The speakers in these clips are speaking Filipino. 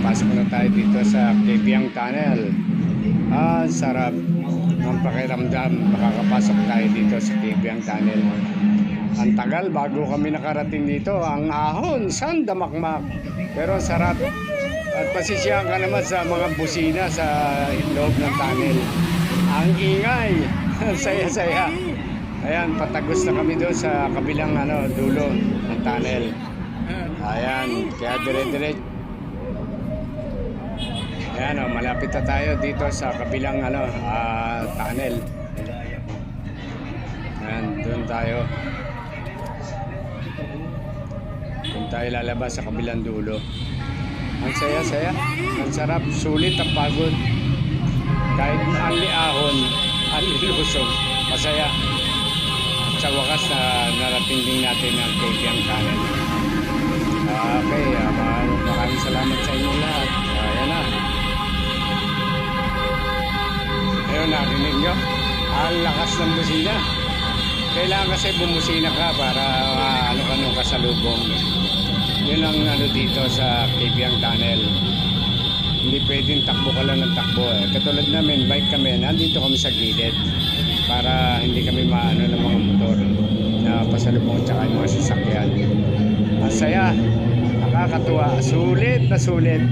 pasok na tayo dito sa Kepiang Tunnel. Sarap ng pakiramdam, makakapasok tayo dito sa Kepiang Tunnel. Ang tagal bago kami nakarating dito, ang ahon, sandamakmak. Pero ang sarap. At pasisyahan ka naman sa mga busina sa loob ng tunnel. Ang ingay, saya-saya. Ayan, patagos na kami doon sa kabilang dulo ng tunnel. Ayan, kaya dire-dire. Ayan, malapit na tayo dito sa kabilang tunnel. Ayan, doon tayo. Doon tayo lalabas sa kabilang dulo. Ang saya-saya, ang sarap, sulit ang pagod. Kahit ang liahon, ang ilusog, masaya. Sa wakas na narating din natin ang Kepiang Tunnel. Okay, maraming salamat sa inyo lahat. Ayan na. Ayun, narinig nyo? Ang lakas ng busina. Kailangan kasi bumusina ka para nung kasalubong. Yun ang dito sa Kepiang Tunnel. Hindi pwedeng takbo ka lang ng takbo. Katulad namin, bike kami, nandito kami sa gilid para hindi kami maano ng mga motor na pasalubong at saka yung mga sasakyan. Ang saya, nakakatuwa, sulit na sulit.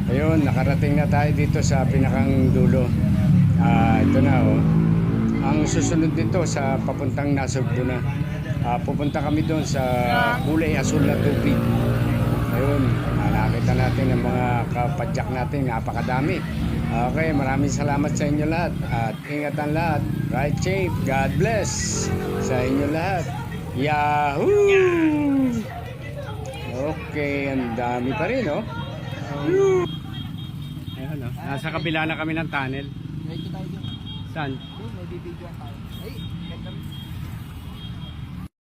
Ayun, nakarating na tayo dito sa pinakang dulo. Ito na Ang susunod dito sa papuntang Nasugbu na. Pupunta kami doon sa kulay asul na tubig. Ayun, nakita natin ang mga kapadyak natin, napakadami. Okay, maraming salamat sa inyo lahat. At ingatan lahat. Ride safe. God bless sa inyo lahat. Yahoo! Okay, ang dami pa rin, Ayan, nasa kabila na kami ng tunnel. Medyo tayo dyan. Saan? May bibidyoan tayo. Ay!